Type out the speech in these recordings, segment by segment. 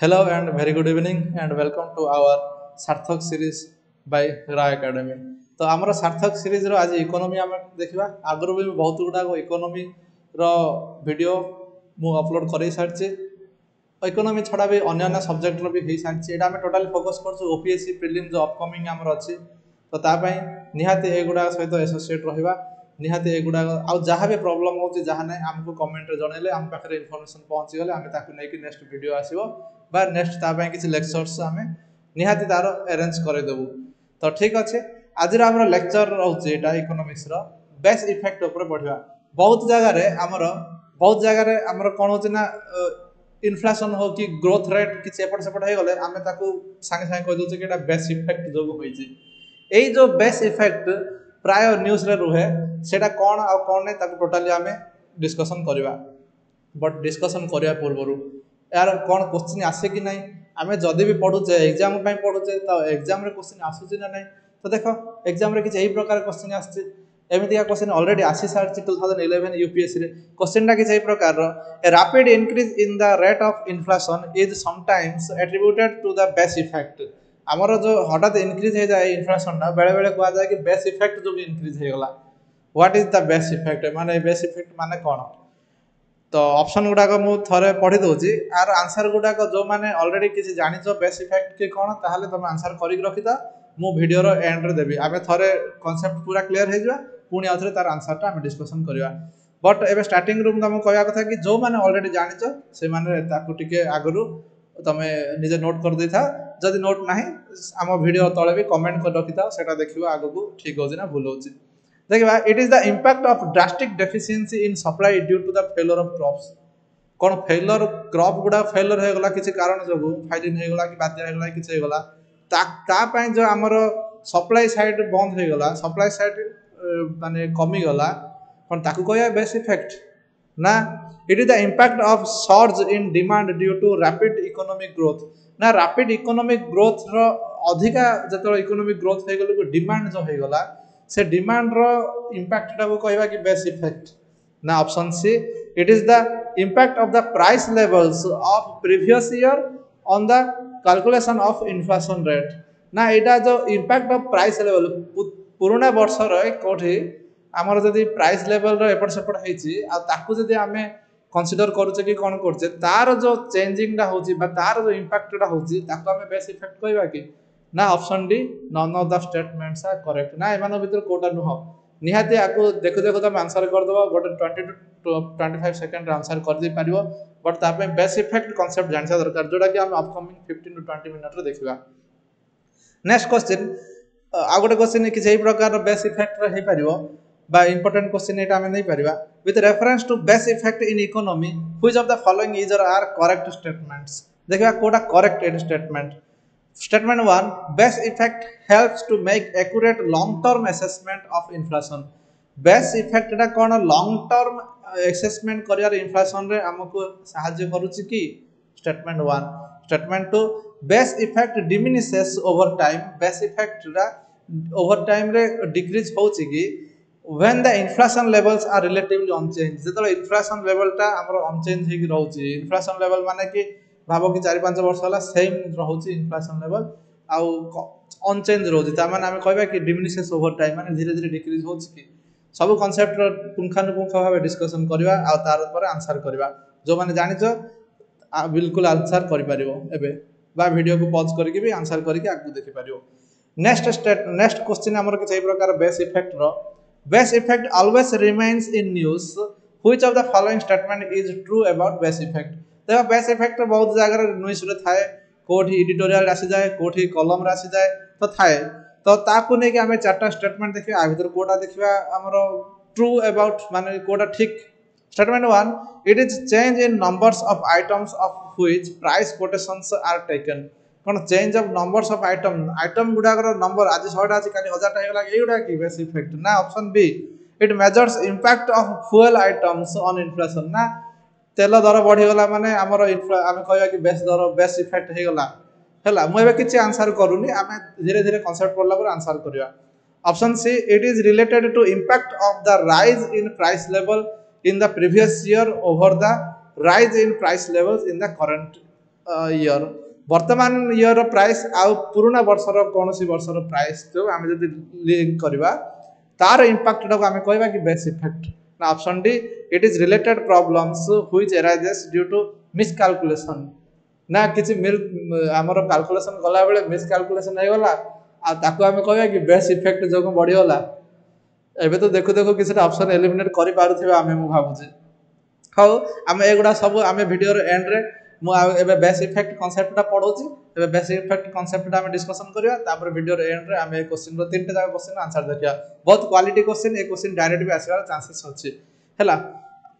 Hello and very good evening and welcome to our Sarthak series by Ra Academy. तो आमर सार्थक series रो आज economy आम देखा आगु भी बहुत गुड़ाक इकोनॉमी रो वीडियो मु अपलोड कर सारी इकोनॉमी छड़ा भी अन्य सब्जेक्ट रो भी हो सारी आम टोटाली फोकस कर ओपीएससी प्रिलिम जो अपकमिंग आमर अच्छी तो तापाई निहाती एगुड़ा सहित एसोसिएट रहा निहाती एगुड़ा आउ जहाँ भी प्रोब्लेम हो जहाँ ना आमको कमेंट जनइले आम पाखे इनफॉरमेशन पहुँची गले आम ताकि नेक्स्ट वीडियो आसो बा नेक्स्ट तापाई किसी लेक्चर्स आम निहाती तार अरेंज करदेबू तो ठीक अच्छे आज आम लेक्चर रोचे इकोनॉमिक्स रो बेस इफेक्ट ऊपर पढ़ा बहुत जगह आमर कौन हो ना इनफ्लेशन हो कि ग्रोथ रेट किसी एपट सेपट हो गले आम सागे सागे कहीदे कि बेस इफेक्ट जो होई जो बेस इफेक्ट प्राय न्यूज रे रुहे सेटा कौन आ कौन नहीं ताको टोटाली आम डिस्कसन करवा बट डिस्कसन करने पूर्व यार कौन क्वेश्चन आसे कि नहीं आम जदि भी पढ़ुचे एग्जाम पढ़ुचे तो एग्जाम क्वेश्चन आसूची ना नहीं तो देख एग्जाम किसी यही प्रकार क्वेश्चन आमतीका क्वेश्चन अलरेडी आसी सारी 2011 यूपीएससी क्वेश्चन किसी प्रकार rapid increase in the rate of inflation is sometimes attributed to the base effect आमर जो हठात इनक्रीज हो जाए इन्फ्लेशन बेले बेले कहुए कि बेस इफेक्ट जो इनक्रीज होगा what is the base effect माने बेस इफेक्ट माने कौन तो ऑप्शन गुड़ाक मुझे पढ़ी दूसरी आर आंसर गुड़ाक जो मैंने अलरेडी किसी जाच बेस इफेक्ट कि कौन ताहले तुम आंसर कर रखिथा मु वीडियो एंड रे देवी आम थे कॉन्सेप्ट पूरा क्लीयर हो पुणी आउ थे तार आंसरटा आम डिस्कसन करवा बट एवं स्टार्टिंग रूम तुम कहवा कथा कि जो मैंने अलरेडी जाच से आगु तुम निजे नोट कर दे था जदि नोट ना आम वीडियो तले भी कमेंट कर रखी था सेटा देखियो आगु ठीक हो ना भूल हो देखा it is the impact of drastic deficiency in supply due to the failure of crops कौन फेलर क्रॉप गुड़ा फेलर होगला किसी कारण जो फाइलिन होगला कि बात्या होगला किसी होगला तापाई जो आमर सप्लाई साइड बंद होगला सप्लाई साइड माने कमीगला कौन ताकू कह बेस इफेक्ट ना it is the impact of surge in demand due to rapid economic growth ना रैपिड इकोनॉमिक ग्रोथ रो अधिका जो इकोनॉमिक ग्रोथ हो गल डिमांड जो होगला से डिमांड रो इम्पैक्ट टाको कहवा कि बेस इफेक्ट ना option C it is the impact of the price levels of previous year on the calculation of inflation rate ना यहाँ जो इम्पैक्ट ऑफ प्राइस लेवल पुराना वर्ष कौटी आमर जदि प्राइस लेवल एपट सेपट होती आम कनसीडर करुचे कि कौन करुचे तार जो चेंजिंगटा होची तार जो इम्पैक्टा होची आम बेस इफेक्ट कहवा कि ना option D none of the statements are correct ना एमान भीतर कोटा नुह निहाती आपको देखु देखु तुम आंसर करदेव गोटे 20 to 25 सेकेंड आंसर कर दे पारिबो बट तापे बेस इफेक्ट कांसेप्ट जानसा दरकार जोटा कि हम अपकमिंग 15 to 20 मिनट रे देखिबा नेक्स्ट क्वेश्चन आ गोटे क्वेश्चन कि एही प्रकार बेस इफेक्ट रे हे पारिबो बा इंपोर्टेंट क्वेश्चन एटा हमें नहीं पारिबा with reference to base effect in economy which of the following is are correct statements देखिबा कोटा correct statement Statement 1 base effect helps to make accurate long term assessment of inflation base effect टा कोन long term assessment career inflation रे हमको सहायता करूची कि statement 1 statement 2 base effect diminishes over time base effect रा over time रे decrease होची कि when the inflation levels are relatively unchanged जेतले inflation level टा हमरो unchanged हे कि रहउची inflation level माने कि भाव कि 4-5 वर्ष है सेम रोचे इन्फ्लेशन लेवल आउ अनचेंज रोचे ताମାନେ आम कहबा कि डिमिनिशेस ओवर टाइम माने धीरे धीरे डिक्रीज होछि कि सब कांसेप्ट पुंखानुपुंख भाव डिस्कशन करवा आ तार पर आंसर करवा जो माने जानिछ बिल्कुल आंसर करि परिबो एबे बा वीडियो को पॉज करके भी आंसर करके आगु देखि परिबो नेक्स्ट क्वेश्चन हमर कि प्रकार बेस इफेक्ट रो base effect always remains in news which of the following statement is true about base effect देखो बेस इफेक्ट बहुत जगह न्यूज रे थाए कोठी एडिटोरियल आसी जाए कोठी कलम आसी जाए तो थाए तो ताकू नहीं कि आम 4टा स्टेटमेंट देखिए आ भीतर कोटा देखिबा हमरो ट्रू अबाउट माने कोटा ठीक statement 1 it is change in numbers of items of which price quotations are taken कोन change of numbers of item गुडा नंबर आज 100टा अछि काली 1000टा हेगला एगुडा की बेस इफेक्ट ना option B it measures impact of fuel items on inflation ना तेल दर बढ़ीगला माने आमर आम कहवा कि बेस इफेक्ट होगला है मुझे किसी आंसर करूनी आम धीरे धीरे कनसेप्ट पढ़ला पर आंसर करवा option C it is related to impact of the rise in price level in the previous year over the rise in price levels in the current year वर्तमान इयर प्राइस आउ पुराना वर्षर कौन सी वर्षर price जो आम जब link करवा तार impact टाक आम कहवा कि बेस इफेक्ट ना option D it is related problems which arises due to miscalculation ना किसी मिल आमर कैलकुलेशन गला बेले मिसकैलकुलेशन हो गला आ ताको आम कहवा कि बेस इफेक्ट जो बढ़ी गला एबे तो देखु देखु किसी ऑप्शन एलिमिनेट करि पारुथिबा आमे मु भाबुची हाउ आमे एगुडा सब आमे वीडियो रे एंड रे मु एबे बेस इफेक्ट कांसेप्ट टा पढोची एबे बेस इफेक्ट कांसेप्ट टा आमे डिस्कशन करिया तापर वीडियो रे एंड रे आमे क्वेश्चन रो तीनटा जागा क्वेश्चन आंसर देखिया बहुत क्वालिटी क्वेश्चन ए क्वेश्चन डायरेक्ट भी आसीबार चांसेस अछि हैला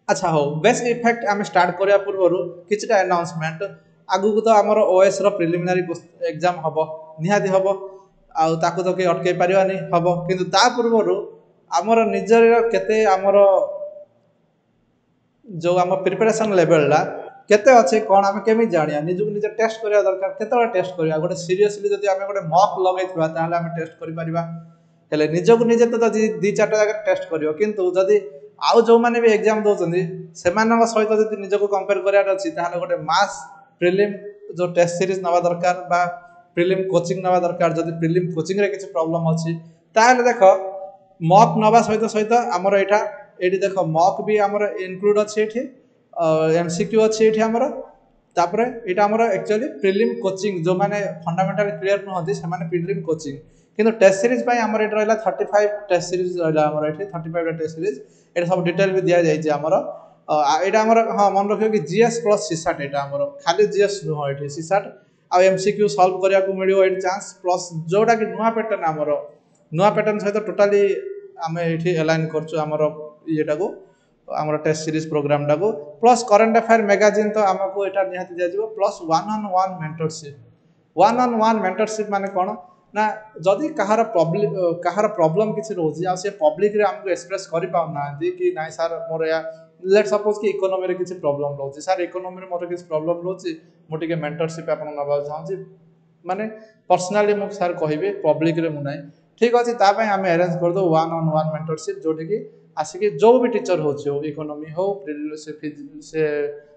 अच्छा हो बेस इफेक्ट आमे स्टार्ट करिया पूर्वरु किछटा अनाउंसमेंट आगु को तो हमर ओएस रो प्रिलिमिनरी एग्जाम हबो निहाती हबो आउ ताको तो के अटके पारिबानी हबो किंतु ता पूर्वरु आमर निजर केते आमर जो आम प्रिपरेशन लेवल ला केते अच्छे कौन आम केमी जानिया निजक निजे टेस्ट करिया दरकार केते टेस्ट करिया गोटे सीरियसली जदि आम गोटे मॉक लगैथिबा ताहले आम टेस्ट करि परिबा हेले निजक निजे तो दी चारटा जगह टेस्ट करियो किंतु जदि आउ जो माने भी एग्जाम दोचंदी सेमानक सहित जदि निजको कंपेयर करियार अछि ताहले गोटे मास प्रिलिम जो टेस्ट सीरीज नवा दरकार बा प्रिलिम कोचिंग नवा दरकार जदि प्रिलिम कोचिंग रे किछि प्रॉब्लम अछि ताहले देखो मॉक नवा सहित सहित आमर एटा एटी देख मॉक भी आमर इनक्लूड अच्छे एठी एमसीक्यू अच्छे एठी आमर तापरे एटा आमर एक्चुअली प्रिलिम कोचिंग जो माने फंडामेंटल क्लियर नहंती से माने प्रिलिम कोचिंग किंतु टेस्ट सीरीज पई आमर एटा रहला 35 टेस्ट सीरीज रहला आमर एठी 35 टेस्ट सीरीज एटा सब डिटेल भी दिया जाय जे आमर एटा आमर हां मन रखियो कि जीएस प्लस सीसैट एटा आमर खाली जीएस नुह एठी सीसैट आ एमसीक्यू सॉल्व करिया को मिलियो एट चांस प्लस जोटा कि नुआ पैटर्न आमर नुआ पैटर्न सहित टोटाली आम ये अलाइन कर येटा को आम टेस्ट सीरीज प्रोग्राम टाको प्लस करंट अफेयर मैगजीन तो आमको यहाँ निहाती दिज्व plus one on one mentorship माने कौन ना जदि कहार प्रॉब्लम किसी रोचे आ पब्लिक रे हमको एक्सप्रेस कर पाना कि ना सर मोर या लेट सपोज कि इकोनॉमी रे किसी प्रॉब्लम रोचे सर इकोनॉमी रे मोर किसी प्रॉब्लम रोचे मुझे मेंटरशिप आप नवा चाहूँगी माने पर्सनाली मुझे सर कहे पब्लिक रे मुझे ठीक अच्छे तापाई आम अरेंज कर दो वन ऑन वन मेंटरशिप जोटि कि आसिक जो भी टीचर हो इकोनॉमी हो से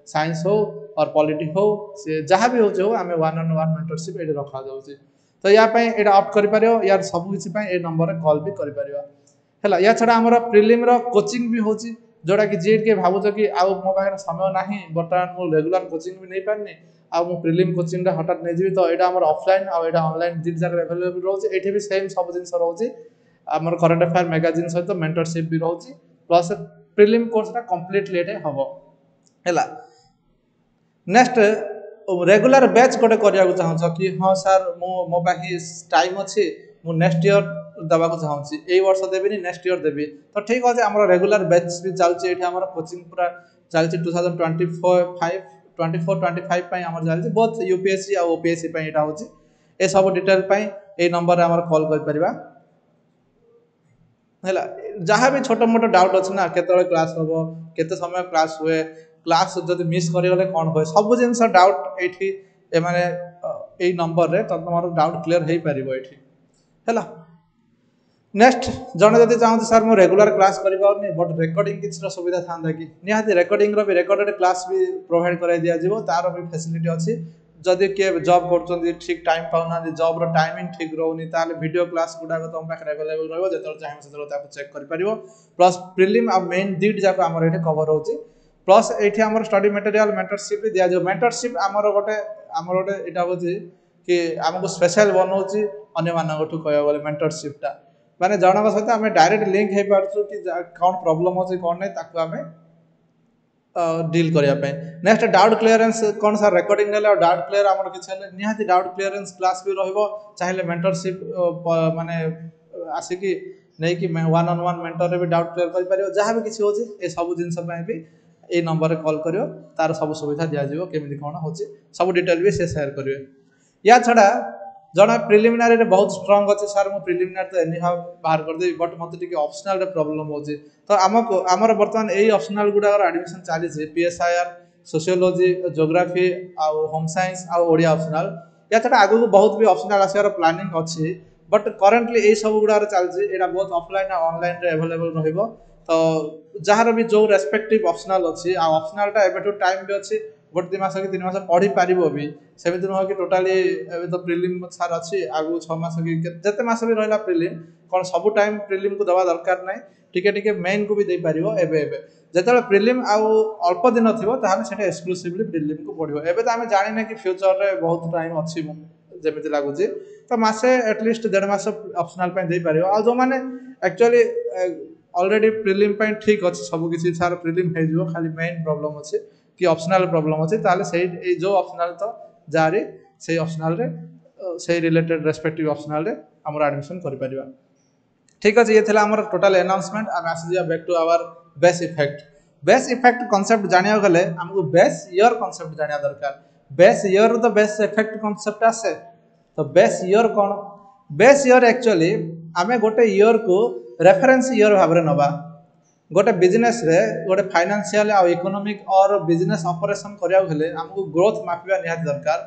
साइंस हो और पॉलिटी हो से जहाँ भी हो आम वन ऑन वन मेंटरशिप ये रखा जाऊँगी तो यहाँ ऑप्ट कर यार सब किसी ए नंबर कॉल भी कर या छड़ा आम प्रिलिम कोचिंग भी होची जोटा कि जी के भावुच कि आउ मो पाखे समय ना बर्तमान मुझे रेगुलर कोचिंग भी नहीं पारनी आ प्रिलिम कोचिंग हठात नहीं जी तो यहाँ आम ऑफलाइन आउ ऑनलाइन दी जगह एवेलेबल रोचे ये भी सेम सब जिन रोचे आम करंट अफेयर मैगजीन सहित मेंटरशिप भी रोचे प्लस प्रिलिम कोर्स कंप्लीटली ये हम है नेक्स्ट रेगुलर बैच गोटे करने चाहूँ कि हाँ सर मो पाखे टाइम अच्छी मु नेक्स्ट ईयर देवा चाहूँगी यही वर्ष देवी नेक्स्ट ईयर देवी तो ठीक अच्छे आम रेगुलर बैच भी चलती कोचिंग पूरा चलती 2024-25 चलती बहुत यूपीएससी और ओपीएससी यहाँ हूँ ये सब डिटेल ये नंबर आम कॉल कर जहाँ भी छोट मोट डाउट अच्छे ना केत क्लास हम केते समय क्लास हुए क्लास जब मिस करगले कौन हुए सब जिन डाउट ये माने यही नंबर रे तुम डाउट क्लीयर हो पार है नेक्स्ट जड़े जब चाहूँ सर मुझे रेगुलर क्लास कर बट रेकर्डिंग किसी सुविधा था कि निहाती रेकर्डिंग भी रेकर्डेड क्लास भी प्रोवाइड कर दिज्व तार भी फैसिलिटी अच्छी जदि किए जॉब कर ठीक टाइम पाऊना जॉब टाइमिंग ठीक रोनी ताले वीडियो क्लास गुड़ाक तुम पाखे अवेलेबल रहा जो चाहिए से चेक कर प्लस प्रिलिम आ मेन दीट जाक आम ये कवर हो प्लस ये आम स्टडी मटेरियल मेंटरशिप भी दिज्व मेंटरशिप आमर गोटे यहाँ हूँ कि आमको स्पेशल बनाऊँगी अन्य मानू कह मेंटरशिपटा माने जनक सहित आम डायरेक्ट लिंक हो पार्छु कि कौन प्रॉब्लम अच्छे कौन नहीं ताकू आम डील करने नेक्स्ट डाउट क्लीयरेंस कौन सर रेकर्डिंग ने डाउट क्लीयर आम किसी निहाती डाउट क्लीयरेंस क्लास भी चाहिए मेंटरशिप माने आसिकी नहीं कि वन ऑन वन मेंटर भी डाउट क्लीयर कर जहाँ भी किसी होची ए सब जिनस भी ये नंबर कॉल करियो तार सब सुविधा दिज्व केमी कौन हो सब डिटेल भी से शेयर करेंगे या छड़ा जड़े प्रिलिमिनारी बहुत स्ट्रंग अच्छे सर मु प्रिलिमिनारी तो एनी हाउ बाहर करदेवी बट मत ऑप्शनल प्रॉब्लम हो तो आमको आमर बर्तमान यही ऑप्शनल गुड़ाक एडमिशन चली पीएसआईआर सोशियोलॉजी ज्योग्राफी आउ होम साइंस आउ ओडिया ऑप्शनल या छड़ा आगु को बहुत भी ऑप्शनल आसार प्लानिंग अच्छी बट करेंटली यही सब गुड़ा चलती यहाँ बहुत ऑफलाइन और ऑनलाइन एवेलेबल रही तो जार भी जो रेस्पेक्टिव ऑप्शनल अच्छी ऑप्शनल टाइम भी अच्छी गोटे 2 मास कि 3 मास पढ़ी पारिबो भी सेमिति नुह कि टोटाली एबे तो प्रिलिम सार अछि आगु 6 मास कि जते मास भी रहला प्रिलिम कोन सब टाइम प्रिलिम को दवा दरकार नै टिके टिके मेन को भी दे पारिबो एबे जेतले प्रिलिम आ अल्प दिन थिबो ताहाले सेटा एक्सक्लूसिवली प्रिलिम को पढिबो एबे तो आमे जानि नै कि फ्यूचर रे बहुत टाइम अछि जेमिति लागुची तो मासे एटलिस्ट 1.5 मास ऑप्शनल पे दे पारिबो आ जो माने एक्चुअली ऑलरेडी प्रिलिम पे ठीक अछि सब किछि सार प्रिलिम हे जिवो खाली मेन प्रॉब्लम अछि कि ऑप्शनल प्रॉब्लम अछि ताले सेही जो ऑप्शनल तो जारी सेही ऑप्शनल रे सेही रिलेटेड रेस्पेक्टिव ऑप्शनल रे हमर एडमिशन करि परिबा ठीक अछि ये थिला हमर टोटल अनाउंसमेंट आ आसी जा back to our base effect concept जानिया गले हमको बेस ईयर कांसेप्ट जानिया दरकार बेस ईयर तो बेस इफेक्ट कांसेप्ट आसे तो बेस ईयर कोन बेस ईयर एक्चुअली आमे गोटे ईयर को रेफरेंस ईयर भाबरे नबा गोटे बिजनेस रे गोटे फाइनेंशियल आ इकोनॉमिक और बिजनेस ऑपरेशन करिया गले हमको ग्रोथ मापिबा निहात दरकार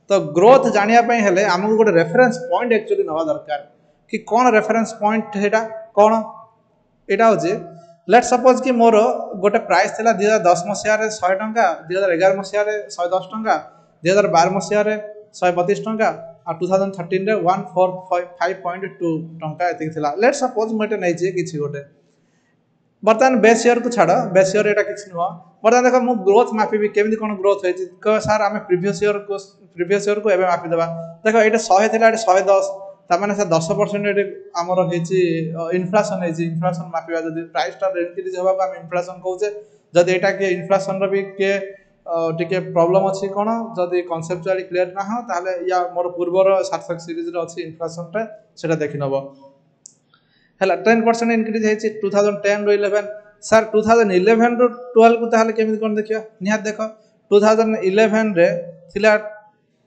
तो ग्रोथ जानिया पई हेले हमको गोटे रेफरेंस पॉइंट एक्चुअली नबा दरकार कि कोन रेफरेंस पॉइंट हेटा कोन एटा होजे लेट सपोज कि मोर गोटे प्राइस थिला 2010 मसिया रे 100 टंका 2011 मसिया रे 110 टंका 2012 मसिया रे 132 टंका आ 2013 रे 145.2 टंका एति थिला लेट सपोज मटे नै जे किछि गोटे बर्तमान बेस ईयर को छाड़ बेस ईयर एटा किछि नुवा बर्तमान देखो मु ग्रोथ मापी भी केमिति कोन ग्रोथ होय छि सर आमे प्रीवियस ईयर को एबे मापी देबा देखो एटा 100 थिला एटा 110 ता माने से 10% एटे हमर हेछि इन्फ्लेशन हेछि इन्फ्लेशन मापिबा जदि प्राइस ता इंक्रीज होबा को हम इन्फ्लेशन कहूचे जदि एटा के इन्फ्लेशन रो भी के टिके प्रॉब्लम अछि कोन जदि कांसेप्चुअली क्लियर ना हो ताले या मोर पूर्वर सार्थक सीरीज रो अछि इन्फ्लेशन ता सेटा देखि नबो हला 10% इंक्रीज हेछि 2010 रो 11 सर 2011 रो 12 को ताले केमिति कोन देखियो निहात देखो 2011 रे थिला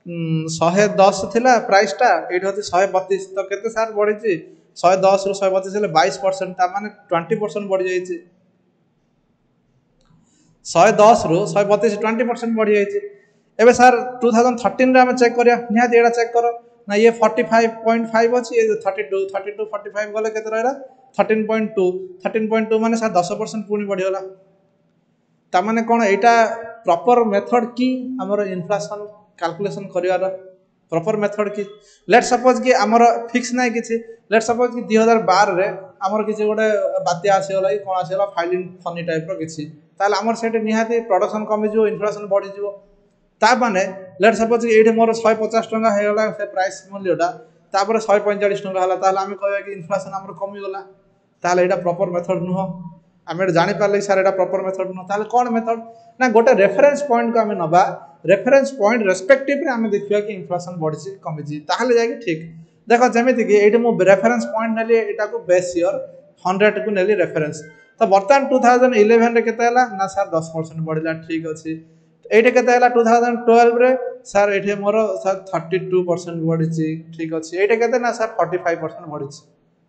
110 थिला प्राइस ता एठी होती 132 तो केते सार बढ़ी छि 110 रो 132 हेले 22% ता माने 20% बढ़ी जाई छि 110 रो 132 20% बढ़ी जाई छि एबे सर 2013 रे हम चेक करिया निहात एडा चेक करो ना ये 45.5 अछि ये 32 45 गले केते रहला 13.2 माने सर 10% पूर्ण बढ़ी होला ता माने कोन एटा प्रॉपर मेथड की हमर इन्फ्लेशन कैलकुलेशन करिवार प्रॉपर मेथड की लेट सपोज कि हमर फिक्स नै किछि लेट सपोज कि 2012 रे हमर किछि गोटे बात्या आसीला कि कोन आसीला फाइलिंग फनी टाइप रो किछि ताले हमर सेटे निहाती प्रोडक्शन कमी जो इन्फ्लेशन बढ़ी जिवो ता माने लेट सपोज कि एठी मोर 150 टंका हे होला से प्राइस मूल्यटा तापर 145 टंका होला ताले हम कहबा कि इन्फ्लेशन हमर कमी होला ताले एटा प्रॉपर मेथड नुह हम जानि पारले सर एटा प्रॉपर मेथड नुह ताले कोन मेथड ना गोटे रेफरेंस पॉइंट को हम नबा रेफरेंस पॉइंट रेस्पेक्टिव रे हम देखिया कि इन्फ्लेशन बढ़ी छि कमी छि ताले जाय कि ठीक देखो जेमिति कि एठी मो रेफरेंस पॉइंट नेली एटा को बेस ईयर 100 को नेली रेफरेंस तो बर्तमान 2011 रे केते हला ना सर 10% बढ़िला ठीक अछि एठी केते हला 2012 रे सर एठी मोर सर 32% बढ़ी छि ठीक अछि एठी केते ना सर 45% बढ़ी छि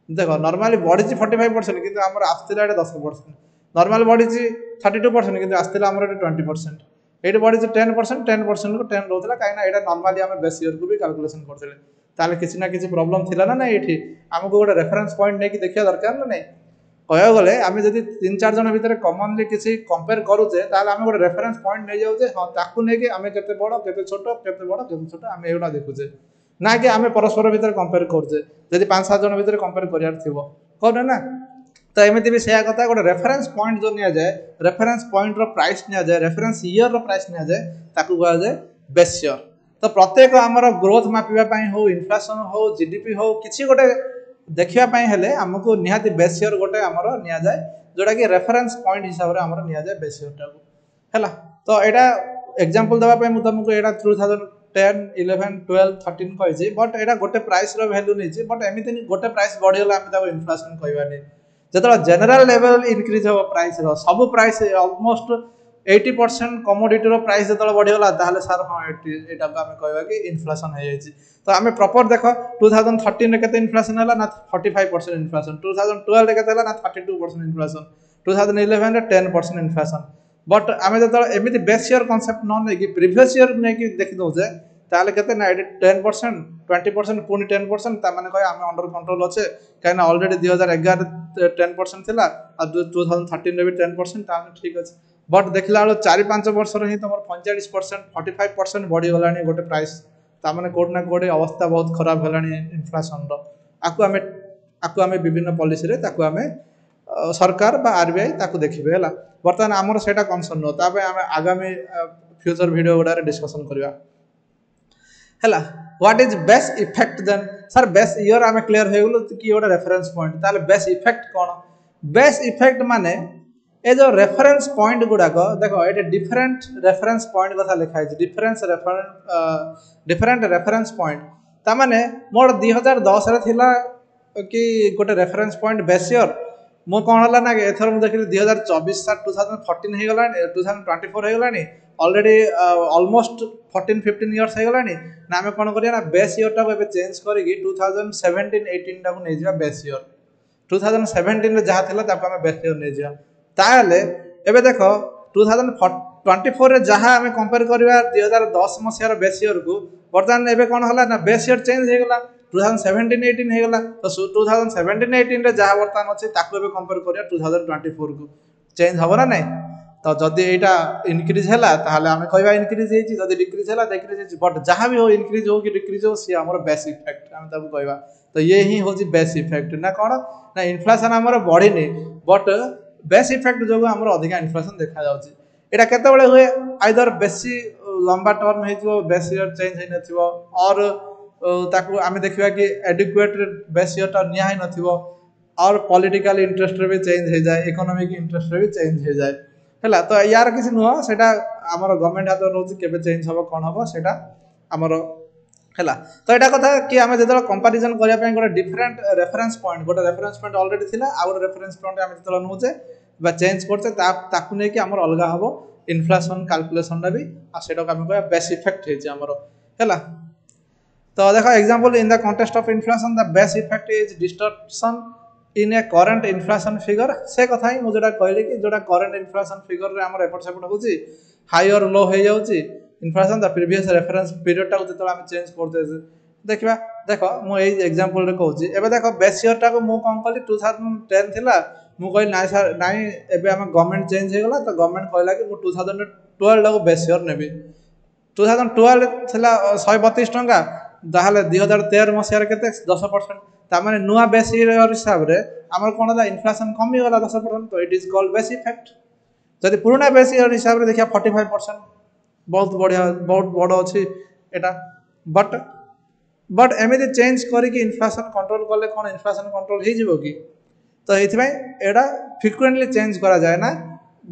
देखो नॉर्मली बढ़ी छि 45% किंतु हमर आस्तिला एटा 10% नॉर्मल बढ़ी छि 32% किंतु आस्तिला हमर एटा 20% एठी बढ़ी छि 10% को 10 रहउतला काइना एटा नॉर्मली हम बेस ईयर को भी कैलकुलेशन करथिले ताले किछि ना किछि प्रॉब्लम थिला ना नै एठी हमको गोटे रेफरेंस पॉइंट नै कि देखिया दरकार ना नै कहया गले आमे जदि 3-4 जन भीतर कॉमनली किछि कंपेयर करूचे ताले आमे गोटे रेफरेंस पॉइंट नै जाउचे हां ताकू नै कि आमे केते बड़ केते छोट आमे एउडा देखुचे ना कि आमे परस्पर भीतर कंपेयर करचे जदि 5-7 जन भीतर कंपेयर करियार थिबो कोन ना तो एमिति भी सेया कथा गोटे रेफरेंस पॉइंट जो निया जाय रेफरेंस पॉइंट रो प्राइस निया जाय रेफरेंस ईयर रो प्राइस निया जाय ताकू गया जाय बेस ईयर तो प्रत्येक हमर ग्रोथ मापिबा पई हो इन्फ्लेशन हो जीडीपी हो किछि गोटे देखिया पई हेले हमको निहाती बेस ईयर गोटे हमर निया जाय जोडा कि रेफरेंस पॉइंट हिसाब रे हमर निया जाय बेस ईयर टाको हैला तो एटा एग्जांपल दबा पई मु तुमको एटा 2010 11 12 13 कहै छी बट एटा गोटे प्राइस रो वैल्यू नै छी बट एमिति गोटे प्राइस बढ़ी होला हम ताको इन्फ्लेशन कहबा नै जतरा जनरल लेवल इंक्रीज हो प्राइस रो सब प्राइस ऑलमोस्ट 80% कमोडिटी रो प्राइस जतरा बढ़ी होला ताले सर हां एटा को हम कहबा कि इन्फ्लेशन हे जाई छी तो हमें प्रॉपर देखो 2013 रे केते इन्फ्लेशन होला ना 45% इन्फ्लेशन 2012 रे केते होला ना 32% इन्फ्लेशन 2011 रे 10% इन्फ्लेशन बट हमें जतरा एमिति बेस ईयर कांसेप्ट न नै कि प्रीवियस ईयर नै कि देखि दउ जे ताले केते ना 10% 20% पुनी 10% ता माने कहे हम अंडर कंट्रोल अछि काहे ना ऑलरेडी 2011 10% थिला आ 2013 रे भी 10% ता ठीक अछि बट देखला बेलू 4-5 वर्ष ही तुम 45% 45% बढ़ीगला गोटे प्राइस ताने कोट ना कोटे अवस्था बहुत खराब है इनफ्लेसन आपको आम विभिन्न पॉलिसी रे ताकू आम सरकार बा आरबीआई ताकू देखिए है बर्तमान आमर से कनसर्न नुह आम आगामी फ्यूचर वीडियो गुड़ा डिस्कसन करवा है what is best effect then sir best year आम क्लीयर हो गलु कि गोटे रेफरेन्स पॉइंट ताले बेस्ट इफेक्ट कौन बेस्ट इफेक्ट माने ए जो रेफरेन्स पॉइंट गुड़ाक देखो ये डिफरेंट रेफरेन्स पॉइंट कथा लिखाई डिफरेंट रेफरेन्स पॉइंट तामाने मोर 2010 रे थिला कि गोटे रेफरेन्स पॉइंट बेस्ट ईयर मो कौन है ना एथर मुझे देखिए 2024 सर 2014 हो गला 2024 हो गला ऑलरेडी ऑलमोस्ट 14-15 इयर्स हो गला ना आम कौन करिया ना बेस्ट ईयर टाको चेंज करके 2017-18 टाको नहीं जा बेस्ट ईयर 2017 रे जहाँ थिला ताको आम बेस्ट ईयर नहीं जा ताले एबे देखो 2024 रे जहाँ आम कंपेयर करवा 2010 मसीहार बेस्ट ईयर को बर्तमान एबे कौन है ना बेस्ट ईयर चेंज हो गला 2017-18 हो गला तो 2017-18 रे जहाँ बर्तमान अच्छे ताको एबे कंपेयर करिया 2024 को चेंज हबो ना नहीं तो जदि एटा इनक्रीज हैला ताहले आमे कहबा इनक्रीज हेची जदि डिक्रीज हैला डिक्रीज हेची बट जहाँ भी हो इनक्रीज हो कि डिक्रीज हो सी हमर बेस इफेक्ट आमे ताको कहबा तो ये ही होची बेस इफेक्ट ना कोन ना इन्फ्लेशन हमर बढ़ी नहीं बट बेस इफेक्ट जो हमर अधिक इन्फ्लेशन देखा जाउची एटा केते बेले हुए आइदर बेसी लंबा टर्म हेजिवो बेस ईयर चेंज हे नथिवो और ताकू आमे देखिबा कि एडिक्वेट बेस ईयर ता निया हे नथिवो और पॉलिटिकल इंटरेस्ट रे भी चेंज हो जाए इकोनॉमिक इंटरेस्ट रे भी चेंज हो जाए है तो यार किसी नुह से गवर्नमेंट हाथ रोज के चेंज हम कौन हम से आमर है तो यहाँ कथा कि आम जो कंपारिजन करने गोटे डिफरेंट रेफरेन्स पॉइंट गोटे रेफरेन्स पॉइंट अलरेडी थी आ गए रेफरेन्स पॉइंट आम जो नौचे चेंज करते नहीं आम अलग हम इनफ्लेशन कैलकुलेशन भी आम कह बेस इफेक्ट है तो देखो example in the context of inflation the base effect is distortion in A current inflation figure से कथा ही मुझे कहली कि जोटा करंट इन्फ्लेशन फिगर रे हमर एपट सेपट होची हाई और लो हो जाउची inflation the previous reference period टा जतो हम चेंज करते देखबा देखो मु एई एग्जांपल रे कहूची एबे देखो बेस ईयर टा को मु कोन कहली 2010 थिला मु कहली नाइ सर नाइ एबे हम गवर्नमेंट चेंज हो गला तो गवर्नमेंट कहला कि मु 2012 टा को बेस ईयर नेबी 2012 थिला 132 टंका दाहले 2013 मसिया रे केते 10% तामाने नुआ बेस ईयर हिसाब रे हमर कोन होला इन्फ्लेशन कमी गला 10% तो it is called base effect जदि पुराना बेस ईयर हिसाब रे देखिया 45% बहुत बढ़िया बहुत बड़ अछि एटा बट एमिति चेंज करिकि इन्फ्लेशन कंट्रोल कले कोन इन्फ्लेशन कंट्रोल हे जिवो कि तो एथिबे एडा फ्रीक्वेंटली चेंज करा जाय ना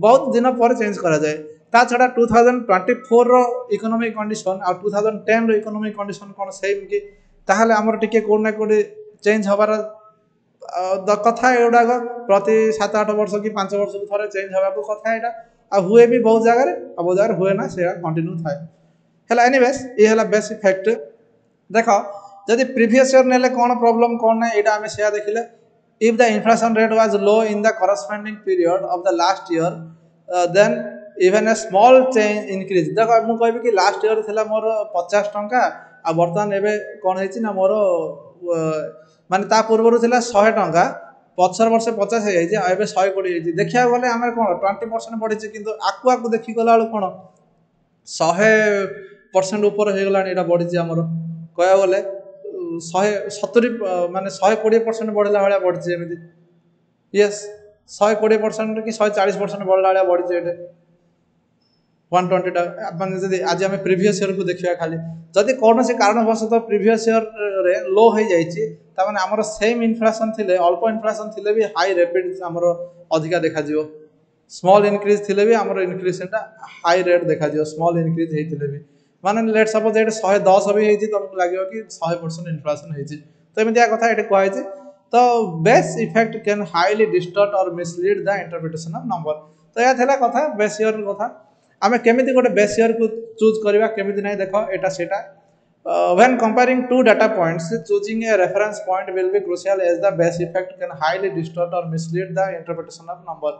बहुत दिन पर चेंज करा जाय ता छडा 2024 रो इकोनॉमिक कंडीशन आ 2010 रो इकोनॉमिक कंडीशन कोन सेम कि ताहले हमर टिके कोन ना कोन चेंज हबार कथा एगुड़ा प्रति 7-8 वर्ष कि 5 वर्ष को थे चेंज हवा कथा यहाँ आ हुए भी बहुत जगह बहुत जगह हुए ना से कंटिन्यू थाए है एनीवेज ये है बेस इफेक्ट देख जदि प्रीवियस ईयर नेले कौन प्रॉब्लम कौन ना यहाँ आम से देखिले if the inflation rate was low in the corresponding period of the last year then even a small change increase देख मुझे कहबी कि लास्ट ईयर थिला मोर 50 टंका आ बर्तमान एबे कौन है ना मोर माने ता पूर्व थिला 100 टंका पचर वर्ष 50 हो जाए 120 देखा गले आम कौन 20% बढ़ी कि आकु आकु देखी गला कौन 100% ऊपर हो गला यहाँ बढ़ी आमर कह गले 170 माने 120% बढ़ला भाया बढ़ी एमती यस 120% कि 140% बढ़ला भाया बढ़ी ये 120 माने जदि आज आम प्रीवियस ईयर को देखा खाली जदि कौन से कारणवशतः प्रीवियस ईयर रे लो हो जाइए तामाने हमर सेम इन्फ्लेशन थिले अल्प इन्फ्लेशन थिले भी हाई रेपिड हमर अधिका देखा जिवो स्मॉल इंक्रीज थिले भी हमर इंक्रीजटा हाई रेट देखा जिवो स्मॉल इंक्रीज हेतिले भी माने लेट सपोज एट 110 भी हेति तुमको लागियो कि 100% इन्फ्लेशन हेति तो एमितिया कथा एटे कहै छै तो base effect can highly distort और mislead the interpretation of number तो या थला कथा बेस ईयर कथा आमे केमिति गोटे बेस ईयर को चूज करबा केमिति नै देखो एटा सेटा when comparing two data points choosing a reference point will be crucial as the base effect can highly distort or mislead the interpretation of number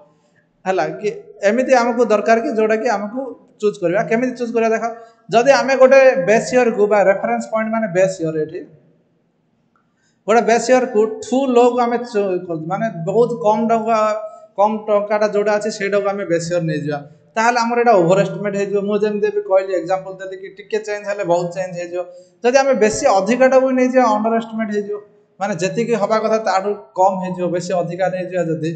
हला कि एमिति हमको दरकार कि जोडा कि हमको चूज करबा केमिति चूज करबा देखो जदि आमे गोटे बेस ईयर को बा रेफरेंस पॉइंट माने बेस ईयर एठी गोटे बेस ईयर को टू लोग आमे माने बहुत कम टंका जोड़ा अछि सेडा को आमे बेस ईयर नै जिया ताहले हमर एटा ओवर एस्टिमेट हे जो मु जेमते भी कहली एग्जांपल देली कि टिके चेंज हेले बहुत चेंज हे जो जदि हमें बेसी अधिकाटा भी नै जे अंडर एस्टिमेट हे जो माने जति कि हबा कथा ताडू कम हे जो बेसी अधिका नै जे जदि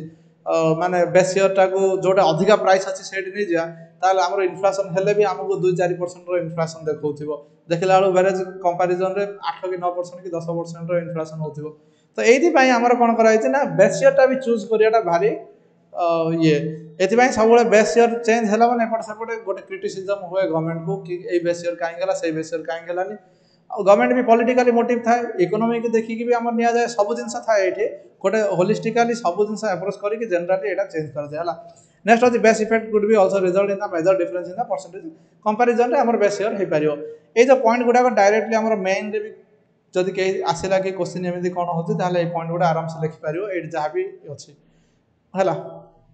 माने बेसी इयरटा को जोटा अधिका प्राइस अछि सेठी नै जा ताहले हमर इन्फ्लेशन हेले भी हमको 2-4% रो इन्फ्लेशन देखौथिबो देखला बेले वेरेज कंपैरिजन रे 8 कि 9% कि 10% रो इन्फ्लेशन होथिबो तो एथि पई हमर कोन करा छै ना बेस इयरटा भी चूज करियाटा भारी ये एथिपाई सब बेस इयर चेंज है मैंने एपट सेपटे गोटे क्रिटिसिजम हुए गवर्नमेंट को कि ये बेस इयर कहीं गला से बेस इयर कहीं गलानी गवर्नमेंट भी पॉलिटिकली मोटिव था इकोनॉमी की देखिक भी आम निया जाए सब जिन था ये गोटे होलिस्टिकली सब जिन अप्रोच करके जनरली यहाँ चेंज कर दिया नेक्स्ट अच्छी बेस इफेक्ट गुड भी also result in the major difference in the percentage comparison रे हमर बेस इयर हो पारियो ए जो पॉइंट गुडा डायरेक्टली हमर मेन रे भी जदि कहीं आसला कि क्वेश्चन एमती कौन होती ताले ए पॉइंट गुडा आराम से लिखि पारियो ए जहाँ भी अच्छी है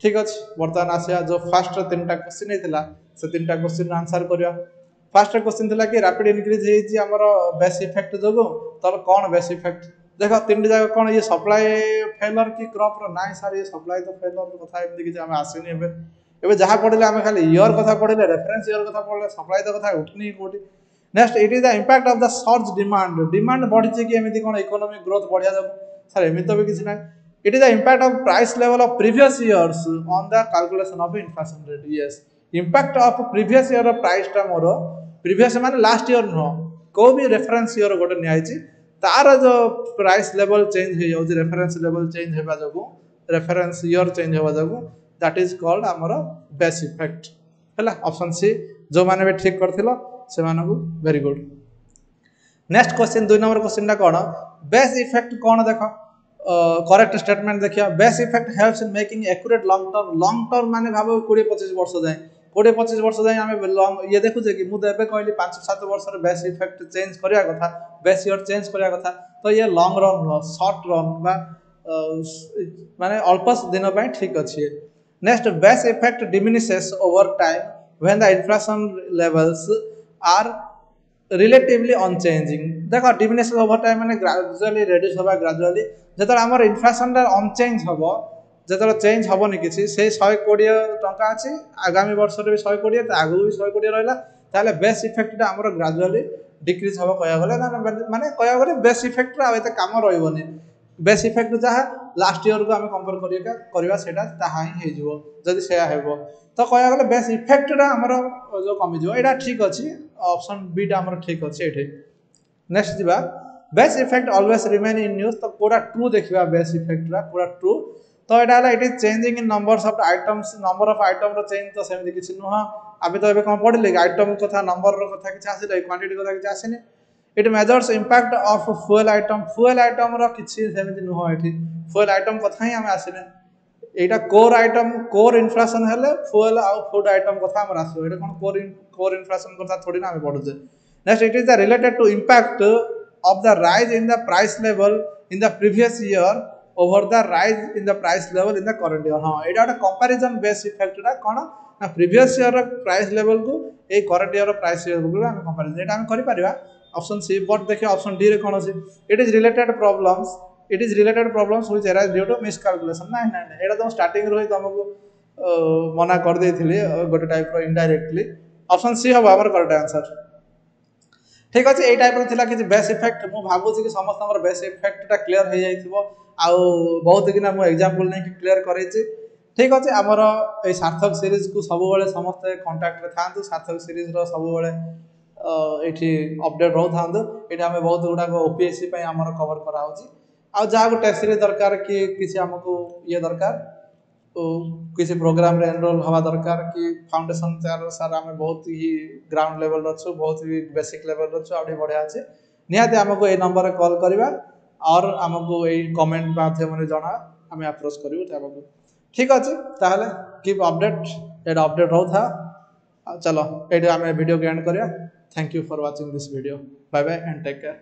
ठीक अच्छे बर्तमान आसिया जो फास्ट 3टा क्वेश्चन होता से 3टा क्वेश्चन आंसर करवा फास्ट क्वेश्चन थी कि rapid increase Homer base effect जो तर कौन बेस इफेक्ट देख 3 जगह कौन ये सप्लाई फेलर कि क्रॉप रो ना सर ये सप्लाई तो फेलर कथा एमती कि आम आसनी एवं जहाँ पढ़ले आम खाली इयर कथा पढ़ले रेफरेंस इयर कथा पढ़ले सप्लाई तो कथा उठनी कोटी next it is the impact of the search demand बढ़ी कि एमती कौन इकोनॉमिक ग्रोथ बढ़िया जाब सर एमती तो भी किसी ना it is the impact of price level of previous years on the calculation of inflation rate yes impact of previous year price टा मोर previous माने last year नो को भी reference year गोटे नि आइची तार जो price level change हो जाउ reference level change हेबा जगु reference year change हेबा जगु that is called हमर base effect हला ऑप्शन सी जो माने भी ठीक करथिलो से मानकु very good next question 2 number question टा कोन बेस इफेक्ट कोन देखो करेक्ट स्टेटमेंट देखिए base effect helps in making accurate long term माने भाबो 20-25 वर्ष जाए 20-25 वर्ष जाए आम लॉन्ग ये देखुचे कि मुझे कहली 5-7 वर्ष बेस इफेक्ट चेंज करिया कथा बेस इयर चेंज करिया कथा तो ये लॉन्ग रन शॉर्ट रन बा माने अल्प दिन पे ठीक अच्छे next base effect diminishes over time when the inflation levels are relatively unchanging देख डिमिनिशेस ओवर टाइम माने ग्रेजुअली रिड्यूस होबा ग्रेजुअली जतरा हमर इन्फ्लेशन अनचेंज हम जो चेंज हेनी किसी से 120 टंका अच्छी आगामी वर्ष भी 120 आगू भी 120 रहा ताले बेस इफेक्ट आमर ग्रेजुअली डिक्रीज हम कह गले माने कह गले बेस इफेक्ट आते काम रही बेस इफेक्ट जहाँ लास्ट इयर को आम कंपेयर करवा ही जदि से तो कह गले बेस इफेक्ट आमर जो कमिज यहाँ ठीक अच्छे ऑप्शन बी टा आमर ठीक अच्छे ये नेक्स्ट जा base effect always remain in news तो पूरा ट्रू देखा बेस इफेक्ट पूरा ट्रू तो यहाँ it is changing in numbers of items number of item रो चेंज तो सेमती किसी नुह आम तो कौन पढ़ले कि आइटम कथा नंबर रो कथा किसी आसिले क्वांटिटी कथा किसी आसनी it measures impact of fuel item रो किसी सेमती नुह ये फुएल आइटम कथा ही आम आसने यहाँ कोर आइटम कोर इन्फ्लेशन हेले फुएल आउ फूड आइटम कथा आम आसो ये कौन कोर इन्फ्लेशन कथा थोड़ी ना आम पढ़ुचे next it is the related to impact of the rise in the price level in the previous year over the rise in the price level in the current year हाँ ये गोटे comparison based effect टा कौन ना previous year price level को ये current year price level को आम comparison ये आम करि परिबा ऑप्शन सी बट देखिए ऑप्शन डी रे कौन अछि it is related problems which arise due to miscalculation ना ना एटा तो स्टार्टिंग रही तुमको मना कर देथिले गोटे टाइप रो इनडायरेक्टली ऑप्शन सी हम हमर करेक्ट आंसर ठीक अच्छे ये टाइप रहा कि बेस इफेक्ट मुझे भावुँ कि समस्त बेस इफेक्टा क्लीयर हो जाइए बहुत कि मुझे एग्जांपल नहीं क्लीयर करे ठीक अच्छे आमर ये सार्थक सीरीज को सब समस्त कंटाक्ट था सार्थक सीरीज सब ये अपडेट रो था ये आम बहुत गुड़ाक ओपीएससी आमर कवर कराऊँ जहाँ टेस्ट सीरीज दरकार कि किसी आमको ये दरकार किसी प्रोग्राम रे एनरोल हवा दरकार कि फाउंडेशन सार आम बहुत ही ग्राउंड लेवल अच्छु बहुत ही बेसिक लेवल अच्छु आउट बढ़िया अच्छे निहाती आमको ये नंबर कॉल करवा और आमको ये कमेंट माध्यम जना आम अप्रोच करूँ ठीक अच्छे ताहले कीप अपडेट ये अपडेट रो था चलो ये आम वीडियो को एंड करिया thank you for watching this video bye bye and take care.